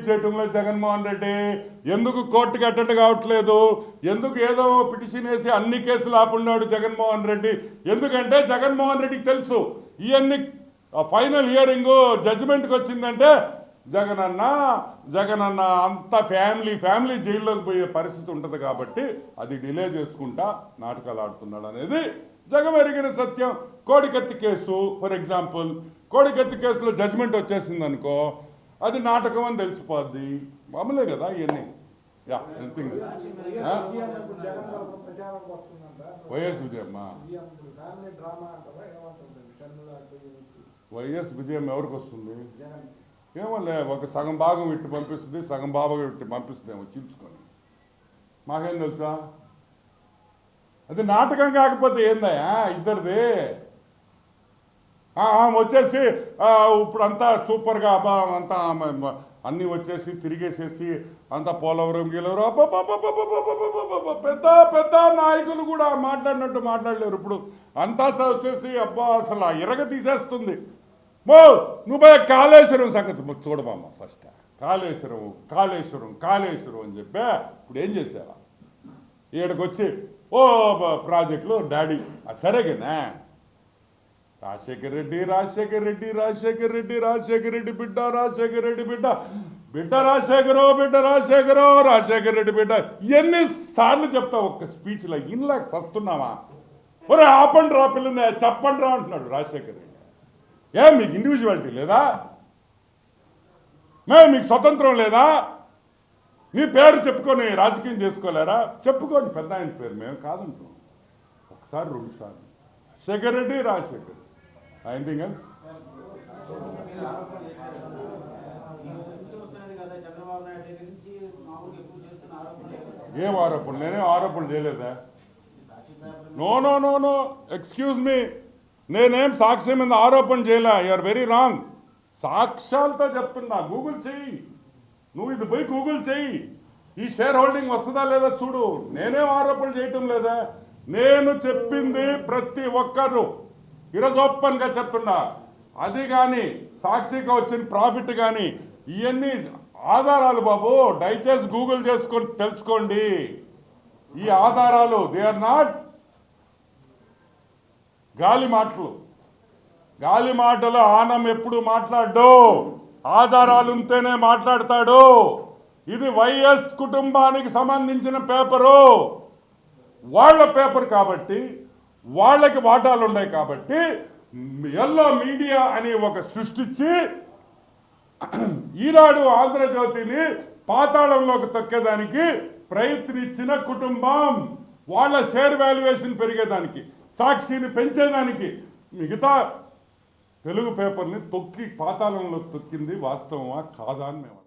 Release చేయడంలో జగన్మోహన్ రెడ్డి ఎందుకు కోర్టుకి అటెండ్ కావట్లేదు? ఎందుకు ఏదో పిటిషన్ వేసి అన్ని కేసులు ఆపున్నాడు జగన్మోహన్ రెడ్డి? ఎందుకంటే జగన్మోహన్ రెడ్డికి తెలుసు ఇవన్నీ ఫైనల్ హియరింగ్ జడ్జిమెంట్కి వచ్చిందంటే జగనన్న అంత ఫ్యామిలీ జైల్లోకి పోయే పరిస్థితి ఉంటుంది కాబట్టి అది డిలే చేసుకుంటా నాటకాలు ఆడుతున్నాడు అనేది జగమెరిగిన సత్యం. కోడికత్తి కేసు ఫర్ ఎగ్జాంపుల్, కోడికత్తి కేసులో జడ్జిమెంట్ వచ్చేసింది అనుకో, అది నాటకం అని తెలిసిపోద్ది. మామూలే కదా ఇవన్నీ. ఎనీథింగ్ వైఎస్ విజయమ్మ వైఎస్ విజయం ఎవరికి వస్తుంది ఏమోలే, ఒక సగం భాగం ఇట్టి పంపిస్తుంది, సగం భాగం ఇట్టి పంపిస్తుందేమో చీల్చుకొని. మాకేం తెలుసా? అది నాటకం కాకపోతే ఏందయ్యా ఇద్దరిది? వచ్చేసి ఇప్పుడు అంతా సూపర్గా అంతా అన్నీ వచ్చేసి తిరిగేసేసి అంతా పోలవరం గీలవరం పెద్ద పెద్ద నాయకులు కూడా మాట్లాడినట్టు మాట్లాడలేరు. ఇప్పుడు అంతా వచ్చేసి అసలు ఇరగ తీసేస్తుంది. నువ్వు పోయి కాళేశ్వరం సంగతి చూడమమ్మ. ఫస్ట్ కాళేశ్వరం అని చెప్పా. ఇప్పుడు ఏం చేసావా? ఈడకొచ్చి ప్రాజెక్టులో డాడీ సరేగానే రాజశేఖర్ రెడ్డి బిడ్డ ఎన్నిసార్లు చెప్తావు ఒక్క స్పీచ్లో? ఇన్లాగా సస్తున్నావా? ఒరే ఆపండి రా పిల్లని, చెప్పండి రా అంటున్నాడు రాజశేఖర్ రెడ్డి. మీకు ఇండివిజువాలిటీ లేదా? మీకు స్వతంత్రం లేదా? మీ పేరు చెప్పుకొని రాజకీయం చేసుకోలేరా? చెప్పుకోండి పెద్ద ఆయన పేరు, మేము కాదంటున్నాం. ఒకసారి 2 సార్లు రాజశేఖర్. Anything else? ఏం ఆరోపణలు? నేనేం ఆరోపణలు చేయలేదా? నో ఎక్స్క్యూజ్ మీ, నేనేం సాక్ష్యం మీద ఆరోపణ చేయలే. You're very wrong. సాక్ష్యాలతో చెప్తున్నా. గూగుల్ చెయ్యి, నువ్వు ఇది పోయి గూగుల్ చెయ్యి. ఈ షేర్ హోల్డింగ్ వస్తుందా లేదా చూడు. నేనేం ఆరోపణ చేయటం లేదా? నేను చెప్పింది ప్రతి ఒక్కరు ఈరోజు ఓపెన్గా చెప్తున్నా. అది కానీ సాక్షిగా వచ్చిన ప్రాఫిట్ కానీ ఇవన్నీ ఆధారాలు బాబు. దయచేసి గూగుల్ చేసుకొని తెలుసుకోండి. ఈ ఆధారాలు దే ఆర్ నాట్ గాలి మాటలు ఆనం ఎప్పుడు మాట్లాడ్డు. ఆధారాలు ఉంటేనే మాట్లాడతాడు. ఇది వైఎస్ కుటుంబానికి సంబంధించిన పేపరు, వాళ్ళ పేపర్ కాబట్టి, వాళ్ళకి వాటాలు ఉన్నాయి కాబట్టి ఎల్లో మీడియా అని ఒక సృష్టించి ఈనాడు ఆంధ్రజ్యోతిని పాతాళంలోకి తొక్కేదానికి ప్రయత్నించిన కుటుంబం. వాళ్ళ షేర్ వాల్యుయేషన్ పెరిగేదానికి, సాక్షిని పెంచేదానికి మిగతా తెలుగు పేపర్ని తొక్కి పాతాళంలో తొక్కింది వాస్తవమా కాదా అని మేము